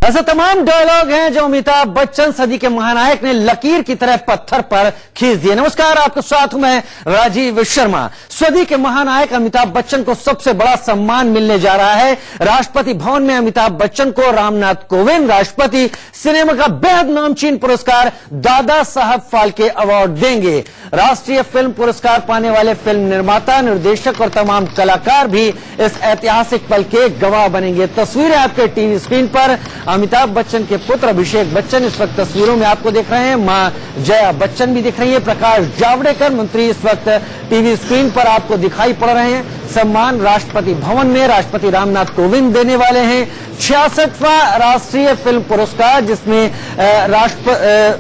ऐसे तमाम डायलॉग हैं जो अमिताभ बच्चन सदी के महानायक ने लकीर की तरह पत्थर पर खींच दिए। नमस्कार, आपके साथ हूं मैं राजीव शर्मा। सदी के महानायक अमिताभ बच्चन को सबसे बड़ा सम्मान मिलने जा रहा है। राष्ट्रपति भवन में अमिताभ बच्चन को रामनाथ कोविंद राष्ट्रपति सिनेमा का बेहद नामचीन पुरस्कार दादा साहब फाल्के अवार्ड देंगे। राष्ट्रीय फिल्म पुरस्कार पाने वाले फिल्म निर्माता, निर्देशक और तमाम कलाकार भी इस ऐतिहासिक पल के गवाह बनेंगे। तस्वीरें आपके टीवी स्क्रीन पर अमिताभ बच्चन के पुत्र अभिषेक बच्चन इस वक्त तस्वीरों में आपको देख रहे हैं। मां जया बच्चन भी दिख रही है। प्रकाश जावड़ेकर मंत्री इस वक्त टीवी स्क्रीन पर आपको दिखाई पड़ रहे हैं। सम्मान राष्ट्रपति भवन में राष्ट्रपति रामनाथ कोविंद देने वाले हैं। 66वां राष्ट्रीय फिल्म पुरस्कार, जिसमें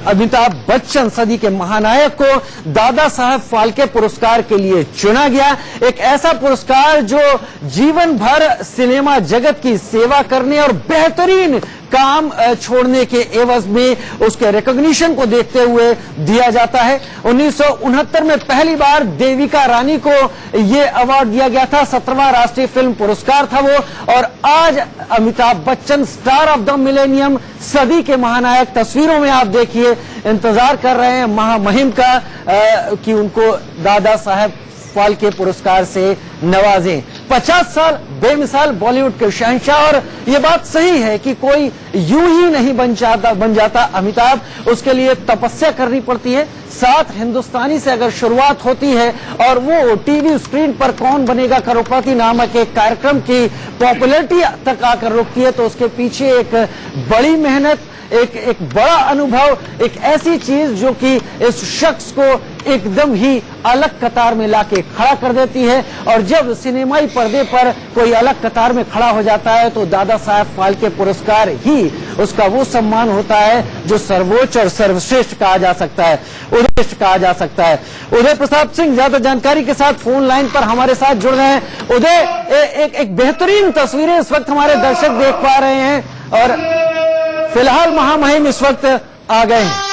अमिताभ बच्चन सदी के महानायक को दादा साहब फाल्के पुरस्कार के लिए चुना गया। एक ऐसा पुरस्कार जो जीवन भर सिनेमा जगत की सेवा करने और बेहतरीन काम छोड़ने के एवज में उसके रिकॉग्निशन को देखते हुए दिया जाता है। 1969 में पहली बार देविका रानी को यह अवार्ड दिया गया था। 17वां राष्ट्रीय फिल्म पुरस्कार था वो। और आज Amitabh Bachchan star of the millennium, सदी के महानायक, तस्वीरों में आप देखिए इंतजार कर रहे हैं महामहिम का कि उनको दादा साहब फाल्के पुरस्कार से नवाजें। 50 साल बेमिसाल बॉलीवुड के शहंशाह। और ये बात सही है कि कोई यूं ही नहीं बन जाता अमिताभ, उसके लिए तपस्या करनी पड़ती है। 7 हिंदुस्तानी से अगर शुरुआत होती है और वो टीवी स्क्रीन पर कौन बनेगा करोड़पति नामक एक कार्यक्रम की पॉपुलैरिटी तक आकर रुकती है, तो उसके पीछे एक बड़ी मेहनत, एक बड़ा अनुभव, एक ऐसी चीज जो कि इस शख्स को एकदम ही अलग कतार में लाके खड़ा कर देती है। और जब सिनेमाई पर्दे पर कोई अलग कतार में खड़ा हो जाता है तो दादा साहब फाल्के पुरस्कार ही उसका वो सम्मान होता है जो सर्वोच्च और सर्वश्रेष्ठ कहा जा सकता है, उदय कहा जा सकता है। उदय प्रताप सिंह ज्यादा जानकारी के साथ फोन लाइन पर हमारे साथ जुड़ रहे हैं। उदय, एक बेहतरीन तस्वीरें इस वक्त हमारे दर्शक देख पा रहे हैं और फिलहाल महामहिम इस वक्त आ गए हैं।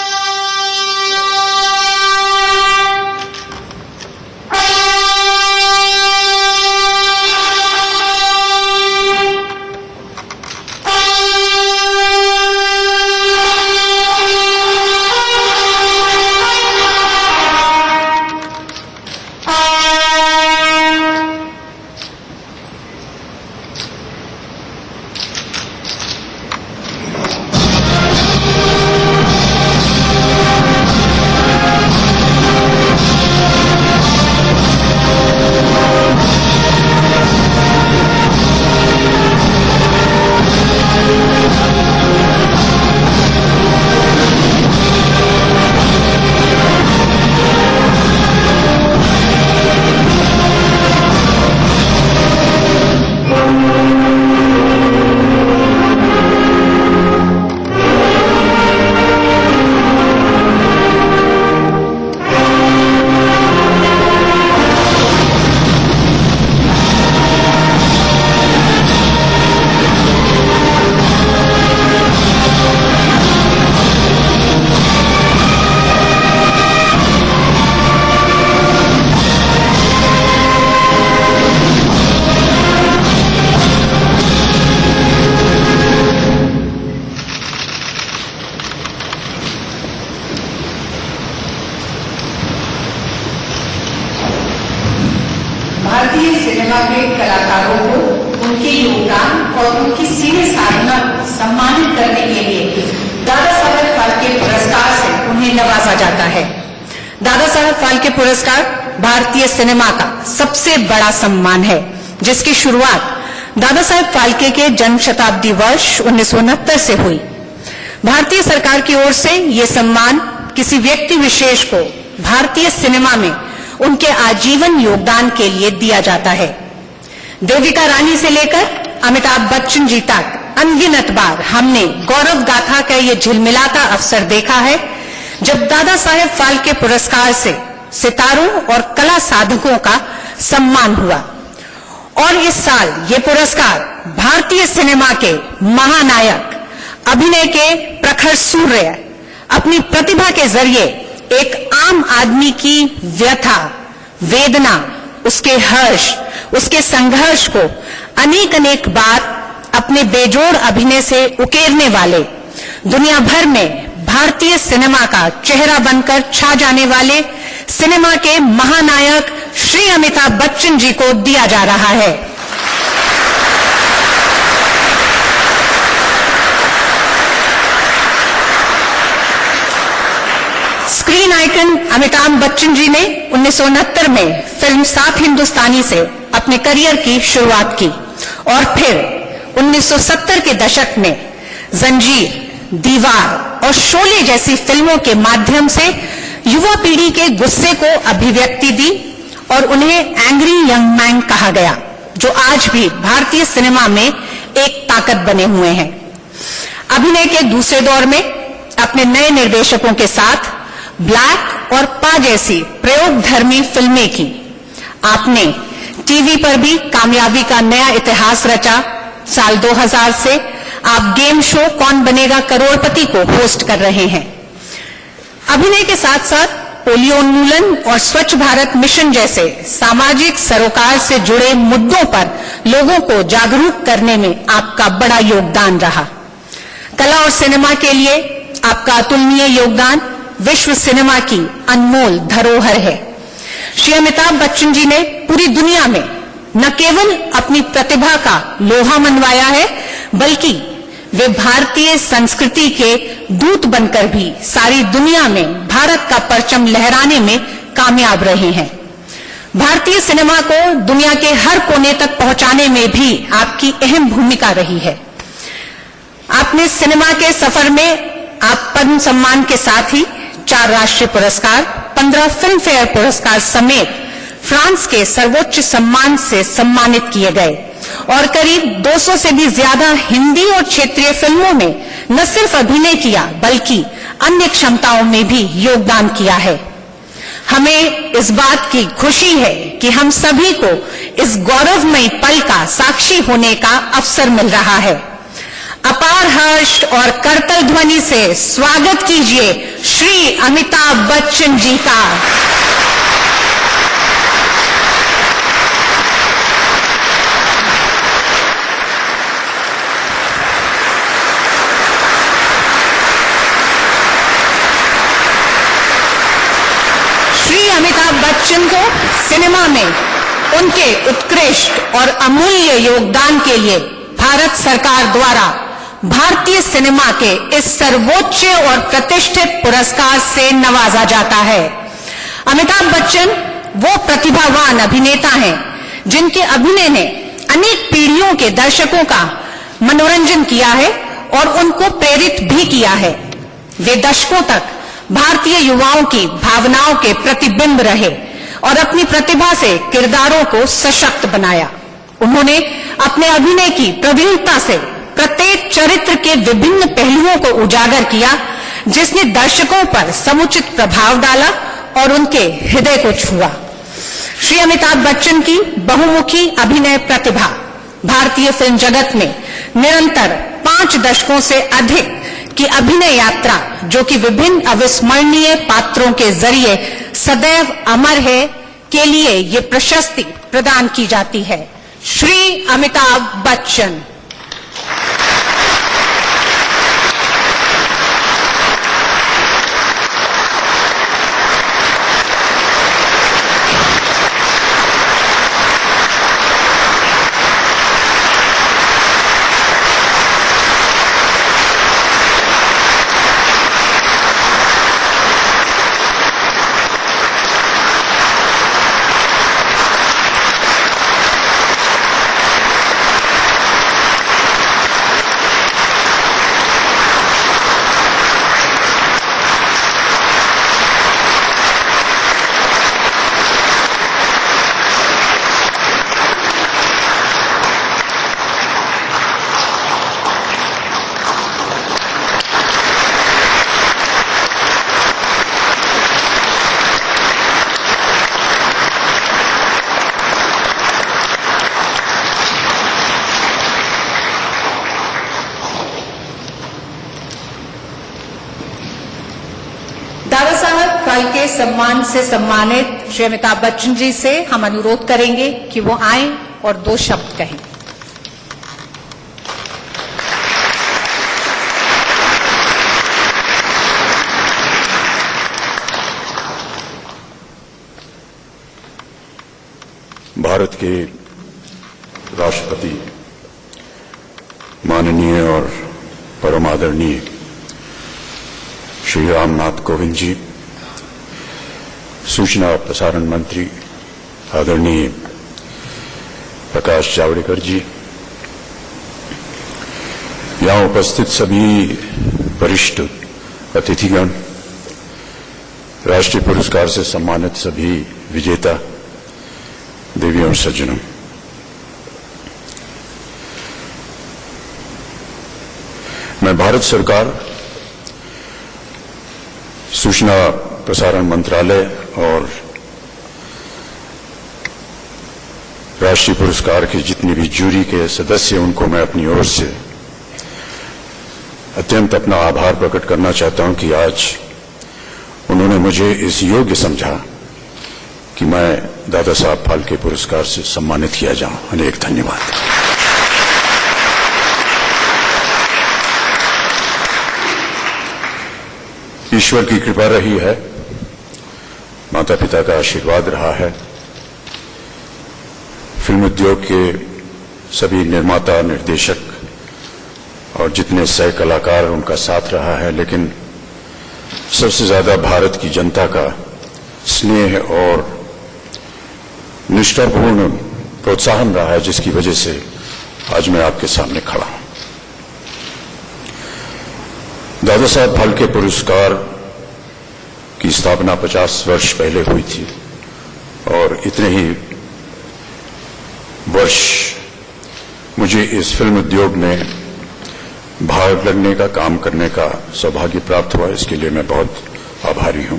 भारतीय सिनेमा के कलाकारों को उनके योगदान और उनकी सीधी साधना को सम्मानित करने के लिए दादा साहब फाल्के पुरस्कार से उन्हें नवाजा जाता है। दादा साहब फाल्के पुरस्कार भारतीय सिनेमा का सबसे बड़ा सम्मान है, जिसकी शुरुआत दादा साहब फाल्के के जन्म शताब्दी वर्ष 1969 से हुई। भारतीय सरकार की ओर से ये सम्मान किसी व्यक्ति विशेष को भारतीय सिनेमा में उनके आजीवन योगदान के लिए दिया जाता है। देविका रानी से लेकर अमिताभ बच्चन जी तक अनगिनत बार हमने गौरव गाथा का ये झिलमिलाता अवसर देखा है, जब दादा साहब फाल्के पुरस्कार से सितारों और कला साधकों का सम्मान हुआ। और इस साल ये पुरस्कार भारतीय सिनेमा के महानायक, अभिनय के प्रखर सूर्य, अपनी प्रतिभा के जरिए एक आम आदमी की व्यथा, वेदना, उसके हर्ष, उसके संघर्ष को अनेक बार अपने बेजोड़ अभिनय से उकेरने वाले, दुनिया भर में भारतीय सिनेमा का चेहरा बनकर छा जाने वाले सिनेमा के महानायक श्री अमिताभ बच्चन जी को दिया जा रहा है। स्क्रीन आइकन अमिताभ बच्चन जी ने 1969 में फिल्म सात हिंदुस्तानी से अपने करियर की शुरुआत की और फिर 1970 के दशक में जंजीर, दीवार और शोले जैसी फिल्मों के माध्यम से युवा पीढ़ी के गुस्से को अभिव्यक्ति दी और उन्हें एंग्री यंग मैन कहा गया, जो आज भी भारतीय सिनेमा में एक ताकत बने हुए हैं। अभिनय के दूसरे दौर में अपने नए निर्देशकों के साथ ब्लैक और पा जैसी प्रयोगधर्मी फिल्में की। आपने टीवी पर भी कामयाबी का नया इतिहास रचा। साल 2000 से आप गेम शो कौन बनेगा करोड़पति को होस्ट कर रहे हैं। अभिनय के साथ साथ पोलियो उन्मूलन और स्वच्छ भारत मिशन जैसे सामाजिक सरोकार से जुड़े मुद्दों पर लोगों को जागरूक करने में आपका बड़ा योगदान रहा। कला और सिनेमा के लिए आपका अतुलनीय योगदान विश्व सिनेमा की अनमोल धरोहर है। श्री अमिताभ बच्चन जी ने पूरी दुनिया में न केवल अपनी प्रतिभा का लोहा मनवाया है, बल्कि वे भारतीय संस्कृति के दूत बनकर भी सारी दुनिया में भारत का परचम लहराने में कामयाब रहे हैं। भारतीय सिनेमा को दुनिया के हर कोने तक पहुंचाने में भी आपकी अहम भूमिका रही है। आपने सिनेमा के सफर में आप पद्म सम्मान के साथ ही 4 राष्ट्रीय पुरस्कार, 15 फिल्म फेयर पुरस्कार समेत फ्रांस के सर्वोच्च सम्मान से सम्मानित किए गए और करीब 200 से भी ज्यादा हिंदी और क्षेत्रीय फिल्मों में न सिर्फ अभिनय किया, बल्कि अन्य क्षमताओं में भी योगदान किया है। हमें इस बात की खुशी है कि हम सभी को इस गौरवमयी पल का साक्षी होने का अवसर मिल रहा है। अपार हर्ष और करतल ध्वनि से स्वागत कीजिए श्री अमिताभ बच्चन जी का। श्री अमिताभ बच्चन को सिनेमा में उनके उत्कृष्ट और अमूल्य योगदान के लिए भारत सरकार द्वारा भारतीय सिनेमा के इस सर्वोच्च और प्रतिष्ठित पुरस्कार से नवाजा जाता है। अमिताभ बच्चन वो प्रतिभावान अभिनेता हैं जिनके अभिनय ने अनेक पीढ़ियों के दर्शकों का मनोरंजन किया है और उनको प्रेरित भी किया है। वे दशकों तक भारतीय युवाओं की भावनाओं के प्रतिबिंब रहे और अपनी प्रतिभा से किरदारों को सशक्त बनाया। उन्होंने अपने अभिनय की प्रवीणता से प्रत्येक चरित्र के विभिन्न पहलुओं को उजागर किया, जिसने दर्शकों पर समुचित प्रभाव डाला और उनके हृदय को छुआ। श्री अमिताभ बच्चन की बहुमुखी अभिनय प्रतिभा भारतीय फिल्म जगत में निरंतर 5 दशकों से अधिक की अभिनय यात्रा, जो कि विभिन्न अविस्मरणीय पात्रों के जरिए सदैव अमर है, के लिए ये प्रशस्ति प्रदान की जाती है। श्री अमिताभ बच्चन। दादा साहब फाल्के सम्मान से सम्मानित श्री अमिताभ बच्चन जी से हम अनुरोध करेंगे कि वो आएं और 2 शब्द कहें। भारत के राष्ट्रपति माननीय और परम आदरणीय श्री रामनाथ कोविंद जी, सूचना और प्रसारण मंत्री आदरणीय प्रकाश जावड़ेकर जी, यहां उपस्थित सभी वरिष्ठ अतिथिगण, राष्ट्रीय पुरस्कार से सम्मानित सभी विजेता, देवियों और सज्जनों, मैं भारत सरकार, सूचना प्रसारण मंत्रालय और राष्ट्रीय पुरस्कार के जितने भी जूरी के सदस्य, उनको मैं अपनी ओर से अत्यंत अपना आभार प्रकट करना चाहता हूं कि आज उन्होंने मुझे इस योग्य समझा कि मैं दादा साहब फाल्के पुरस्कार से सम्मानित किया जाऊं। अनेक धन्यवाद। ईश्वर की कृपा रही है, माता पिता का आशीर्वाद रहा है, फिल्म उद्योग के सभी निर्माता, निर्देशक और जितने सह कलाकार, उनका साथ रहा है, लेकिन सबसे ज्यादा भारत की जनता का स्नेह और निष्ठापूर्ण प्रोत्साहन रहा है, जिसकी वजह से आज मैं आपके सामने खड़ा हूं। दादा साहब फाल्के पुरस्कार की स्थापना 50 वर्ष पहले हुई थी और इतने ही वर्ष मुझे इस फिल्म उद्योग में भाग लगने का, काम करने का सौभाग्य प्राप्त हुआ। इसके लिए मैं बहुत आभारी हूं।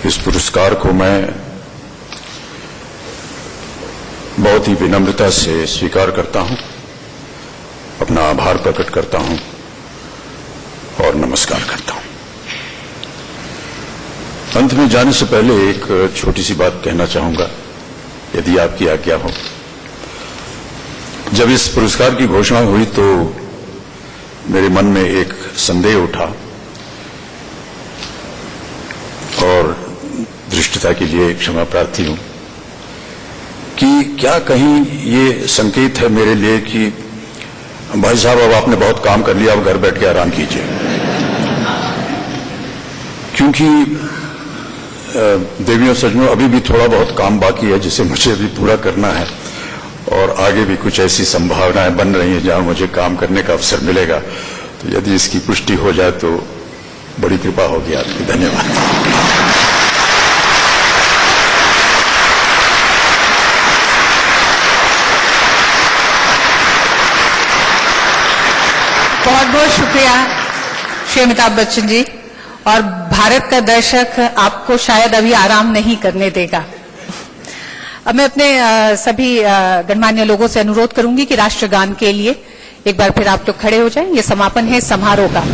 इस पुरस्कार को मैं बहुत ही विनम्रता से स्वीकार करता हूं, अपना आभार प्रकट करता हूं और नमस्कार करता हूं। अंत में जाने से पहले एक छोटी सी बात कहना चाहूंगा, यदि आपकी आज्ञा हो। जब इस पुरस्कार की घोषणा हुई तो मेरे मन में एक संदेह उठा और दृष्टता के लिए क्षमा प्रार्थी हूं कि क्या कहीं ये संकेत है मेरे लिए कि भाई साहब अब आपने बहुत काम कर लिया, अब घर बैठ के आराम कीजिए। क्योंकि देवियों सज्जनों, अभी भी थोड़ा बहुत काम बाकी है जिसे मुझे अभी पूरा करना है और आगे भी कुछ ऐसी संभावनाएं बन रही हैं जहां मुझे काम करने का अवसर मिलेगा। तो यदि इसकी पुष्टि हो जाए तो बड़ी कृपा होगी आपकी। धन्यवाद। बहुत बहुत शुक्रिया श्री अमिताभ बच्चन जी। और भारत का दर्शक आपको शायद अभी आराम नहीं करने देगा। अब मैं अपने सभी गणमान्य लोगों से अनुरोध करूंगी कि राष्ट्रगान के लिए एक बार फिर आप लोग खड़े हो जाएं। ये समापन है समारोह का।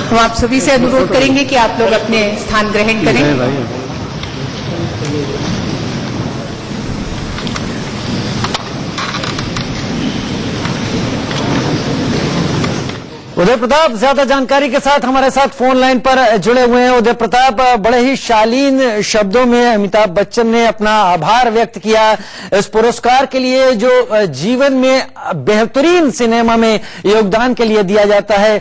हम आप सभी से अनुरोध करेंगे कि आप लोग अपने स्थान ग्रहण करें। उदय प्रताप ज्यादा जानकारी के साथ हमारे साथ फोन लाइन पर जुड़े हुए हैं। उदय प्रताप, बड़े ही शालीन शब्दों में अमिताभ बच्चन ने अपना आभार व्यक्त किया इस पुरस्कार के लिए जो जीवन में बेहतरीन सिनेमा में योगदान के लिए दिया जाता है।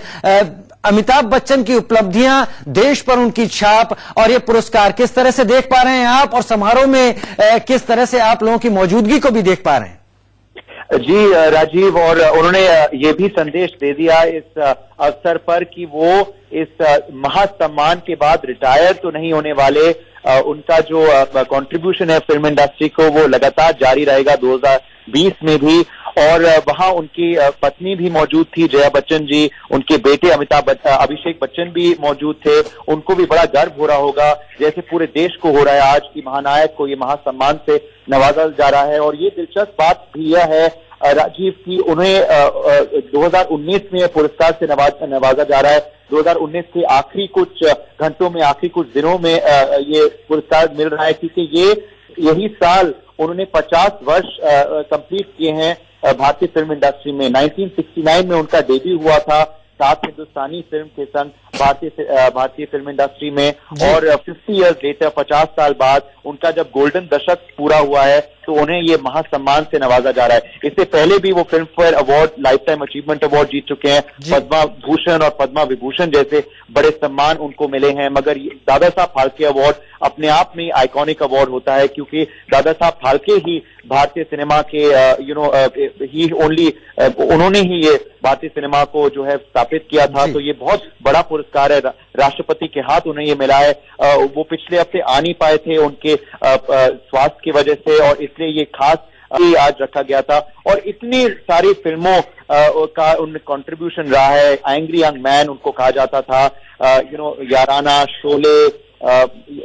अमिताभ बच्चन की उपलब्धियां, देश पर उनकी छाप और ये पुरस्कार किस तरह से देख पा रहे हैं आप, और समारोह में किस तरह से आप लोगों की मौजूदगी को भी देख पा रहे हैं? जी राजीव, और उन्होंने ये भी संदेश दे दिया इस अवसर पर कि वो इस महासम्मान के बाद रिटायर तो नहीं होने वाले। उनका जो कंट्रीब्यूशन है फिल्म इंडस्ट्री को वो लगातार जारी रहेगा 2020 में भी। और वहां उनकी पत्नी भी मौजूद थी, जया बच्चन जी, उनके बेटे अभिषेक बच्चन भी मौजूद थे। उनको भी बड़ा गर्व हो रहा होगा, जैसे पूरे देश को हो रहा है आज की महानायक को ये महासम्मान से नवाजा जा रहा है। और ये दिलचस्प बात भी यह है राजीव की उन्हें 2019 में पुरस्कार से नवाजा जा रहा है। 2019 के आखिरी कुछ घंटों में, आखिरी कुछ दिनों में ये पुरस्कार मिल रहा है, क्योंकि यही साल उन्होंने 50 वर्ष कंप्लीट किए हैं भारतीय फिल्म इंडस्ट्री में। 1969 में उनका डेब्यू हुआ था 7 हिंदुस्तानी फिल्म के संग भारतीय फिल्म इंडस्ट्री में। और 50 इयर्स लेटर, 50 साल बाद उनका जब गोल्डन दशक पूरा हुआ है तो उन्हें ये महासम्मान से नवाजा जा रहा है। इससे पहले भी वो Filmfare award, lifetime achievement award जीत चुके हैं। पद्मा भूषण और पद्मा विभूषण जैसे बड़े सम्मान उनको मिले हैं। मगर दादा साहब फाल्के अवार्ड अपने आप में आइकॉनिक अवार्ड होता है, क्योंकि दादा साहब फाल्के ही भारतीय सिनेमा के उन्होंने ही ये भारतीय सिनेमा को जो है स्थापित किया था। तो ये बहुत बड़ा पुरस्कार है, राष्ट्रपति के हाथ उन्हें ये मिला है। वो पिछले हफ्ते आ नहीं पाए थे उनके स्वास्थ्य की वजह से, और इसलिए ये खास आज रखा गया था। और इतनी सारी फिल्मों का उन कंट्रीब्यूशन रहा है। एंग्री यंग मैन उनको कहा जाता था, याराना, शोले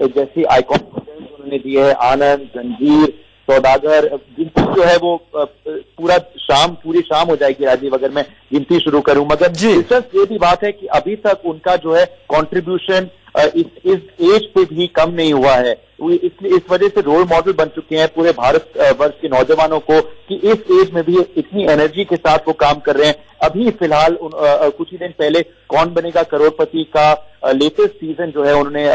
जैसी आइकॉनिक फिल्म उन्होंने दी है, आनंद, जंजीर, सौदागर। गिनती जो है वो पूरी शाम हो जाएगी राजीव अगर मैं गिनती शुरू करूं। मगर दिलचस्प ये भी बात है कि अभी तक उनका जो है कंट्रीब्यूशन इस एज पे भी कम नहीं हुआ है। इसलिए इस वजह से रोल मॉडल बन चुके हैं पूरे भारत वर्ष के नौजवानों को कि इस एज में भी इतनी एनर्जी के साथ वो काम कर रहे हैं। अभी फिलहाल कुछ ही दिन पहले कौन बनेगा करोड़पति का लेटेस्ट सीजन जो है उन्होंने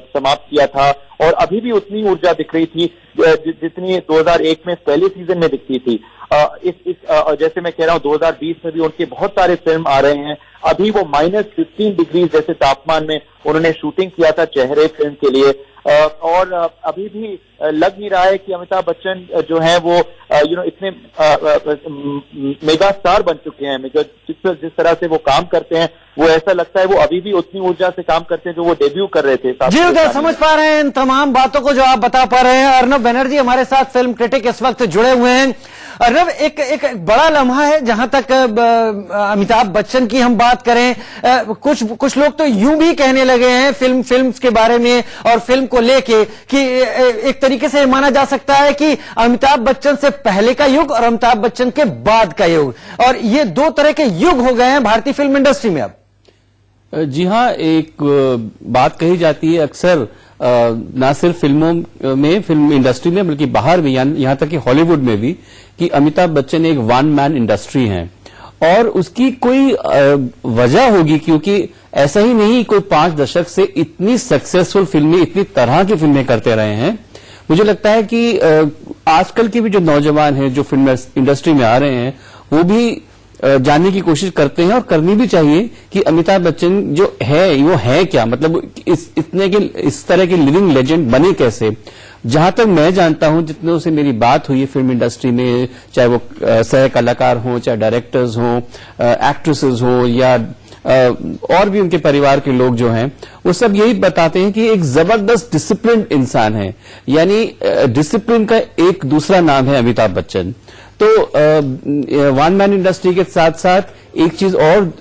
समाप्त किया था, और अभी भी उतनी ऊर्जा दिख रही थी जितनी 2001 में पहले सीजन में दिखती थी। जैसे मैं कह रहा हूँ 2020 में भी उनके बहुत सारे फिल्म आ रहे हैं। अभी वो -15 डिग्री जैसे तापमान में उन्होंने शूटिंग किया था चेहरे फिल्म के लिए। और अभी भी लग नहीं रहा है कि अमिताभ बच्चन जो है वो इतने मेगा स्टार बन चुके हैं। जिस तरह से वो काम करते हैं वो ऐसा लगता है वो अभी भी उतनी ऊर्जा से काम करते हैं जो वो डेब्यू कर रहे थे। जी उदय, समझ पा रहे हैं इन तमाम बातों को जो आप बता पा रहे हैं। अर्नब बनर्जी हमारे साथ फिल्म क्रिटिक इस वक्त जुड़े हुए हैं। अर्नब, एक बड़ा लम्हा है जहां तक अमिताभ बच्चन की हम बात करें। कुछ लोग तो यूं भी कहने लगे हैं फिल्म के बारे में और फिल्म को लेके कि एक तरीके से माना जा सकता है कि अमिताभ बच्चन से पहले का युग और अमिताभ बच्चन के बाद का युग, और ये दो तरह के युग हो गए हैं भारतीय फिल्म इंडस्ट्री में अब। जी हाँ, एक बात कही जाती है अक्सर, ना सिर्फ फिल्मों में, फिल्म इंडस्ट्री में, बल्कि बाहर भी, यहाँ तक कि हॉलीवुड में भी, कि अमिताभ बच्चन एक वन मैन इंडस्ट्री है। और उसकी कोई वजह होगी, क्योंकि ऐसा ही नहीं कोई 5 दशक से इतनी सक्सेसफुल फिल्में, इतनी तरह की फिल्में करते रहे हैं। मुझे लगता है कि आजकल के भी जो नौजवान हैं जो फिल्म इंडस्ट्री में आ रहे हैं वो भी जानने की कोशिश करते हैं, और करनी भी चाहिए कि अमिताभ बच्चन जो है वो है क्या, मतलब इस तरह के लिविंग लेजेंड बने कैसे। जहां तक मैं जानता हूं, जितनों से मेरी बात हुई है फिल्म इंडस्ट्री में, चाहे वो सह कलाकार हों, चाहे डायरेक्टर्स हों, एक्ट्रेसेस हों, या और भी उनके परिवार के लोग जो हैं, वो सब यही बताते हैं कि एक जबरदस्त डिसिप्लिन इंसान है। यानी डिसिप्लिन का एक दूसरा नाम है अमिताभ बच्चन। तो वन मैन इंडस्ट्री के साथ साथ एक चीज और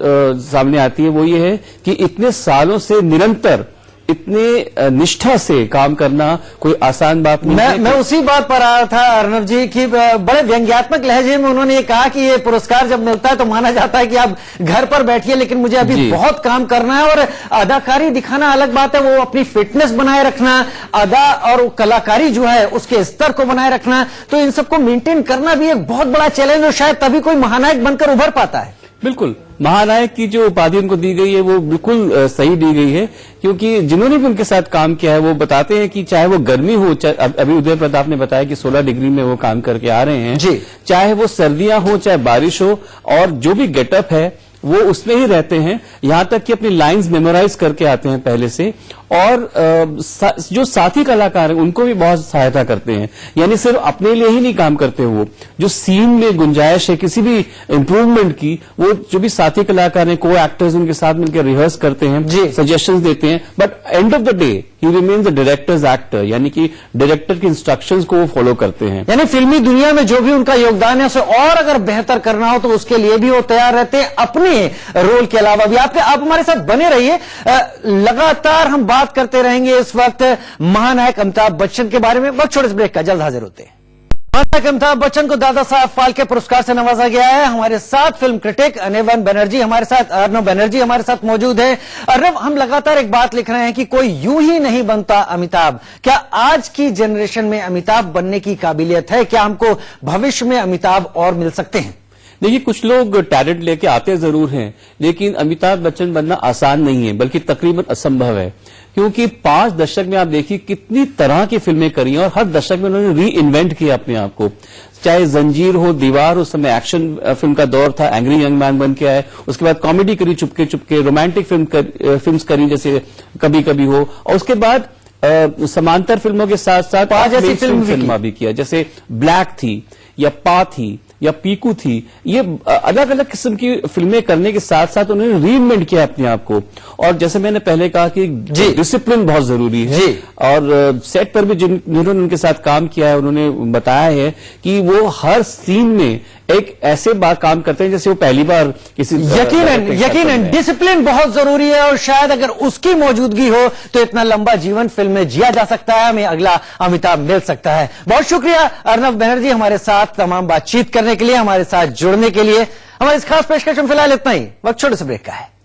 सामने आती है, वो ये है कि इतने सालों से निरंतर इतने निष्ठा से काम करना कोई आसान बात नहीं है। मैं उसी बात पर आ रहा था अर्नब जी कि बड़े व्यंग्यात्मक लहजे में उन्होंने ये कहा कि ये पुरस्कार जब मिलता है तो माना जाता है कि आप घर पर बैठिए, लेकिन मुझे अभी बहुत काम करना है। और अदाकारी दिखाना अलग बात है, वो अपनी फिटनेस बनाए रखना, अदा और कलाकारी जो है उसके स्तर को बनाए रखना, तो इन सबको मेंटेन करना भी एक बहुत बड़ा चैलेंज, और शायद तभी कोई महानायक बनकर उभर पाता है। बिल्कुल, महानायक की जो उपाधि उनको दी गई है वो बिल्कुल सही दी गई है, क्योंकि जिन्होंने भी उनके साथ काम किया है वो बताते हैं कि चाहे वो गर्मी हो, अभी उदय प्रताप ने बताया कि 16 डिग्री में वो काम करके आ रहे हैं जी, चाहे वो सर्दियां हो चाहे बारिश हो, और जो भी गेटअप है वो उसमें ही रहते हैं, यहां तक कि अपनी लाइंस मेमोराइज करके आते हैं पहले से, और जो साथी कलाकार हैं उनको भी बहुत सहायता करते हैं। यानी सिर्फ अपने लिए ही नहीं काम करते, वो जो सीन में गुंजाइश है किसी भी इंप्रूवमेंट की, वो जो भी साथी कलाकार हैं, को एक्टर्स उनके साथ मिलकर रिहर्स करते हैं, सजेशंस देते हैं, but end of the day he remains the directors actor, यानी कि डायरेक्टर की इंस्ट्रक्शंस को वो फॉलो करते हैं। यानी फिल्मी दुनिया में जो भी उनका योगदान है उसे और अगर बेहतर करना हो तो उसके लिए भी वो तैयार रहते हैं, अपने रोल के अलावा भी। आप हमारे साथ बने रहिए, लगातार हम बात करते रहेंगे इस वक्त महानायक अमिताभ बच्चन के बारे में। वक्त छोटे से ब्रेक का, जल्द हाजिर होते हैं। महानायक अमिताभ बच्चन को दादा साहब फाल्के पुरस्कार से नवाजा गया है। हमारे साथ फिल्म क्रिटिक अनिवन बनर्जी हमारे साथ, अर्नव बनर्जी हमारे साथ मौजूद है। अर्नव, हम लगातार एक बात लिख रहे हैं कि कोई यूं ही नहीं बनता अमिताभ। क्या आज की जनरेशन में अमिताभ बनने की काबिलियत है? क्या हमको भविष्य में अमिताभ और मिल सकते हैं? देखिए, कुछ लोग टैलेंट लेके आते जरूर हैं, लेकिन अमिताभ बच्चन बनना आसान नहीं है, बल्कि तकरीबन असंभव है, क्योंकि 5 दशक में आप देखिए कितनी तरह की फिल्में करी हैं और हर दशक में उन्होंने री इन्वेंट किया अपने आप को। चाहे जंजीर हो, दीवार, उस समय एक्शन फिल्म का दौर था, एंग्री यंग मैन बन के आए, उसके बाद कॉमेडी करी चुपके चुपके, रोमांटिक फिल्म्स करी जैसे कभी कभी हो, और उसके बाद समांतर फिल्मों के साथ साथ 5 ऐसी फिल्म भी किया, जैसे ब्लैक थी या पा थी या पीकू थी। ये अलग अलग किस्म की फिल्में करने के साथ साथ उन्होंने रीइन्वेंट किया अपने आप को। और जैसे मैंने पहले कहा कि डिसिप्लिन बहुत जरूरी है, और सेट पर भी जिन्होंने उनके साथ काम किया है उन्होंने बताया है कि वो हर सीन में एक ऐसे बात काम करते हैं जैसे वो पहली बार किसी यकीनन डिसिप्लिन बहुत जरूरी है, और शायद अगर उसकी मौजूदगी हो तो इतना लंबा जीवन फिल्म में जिया जा सकता है, हमें अगला अमिताभ मिल सकता है। बहुत शुक्रिया अर्नव बनर्जी हमारे साथ तमाम बातचीत करने के लिए, हमारे साथ जुड़ने के लिए। हमारे इस खास पेशकश में फिलहाल इतना ही। वक्त छोटे से ब्रेक का है।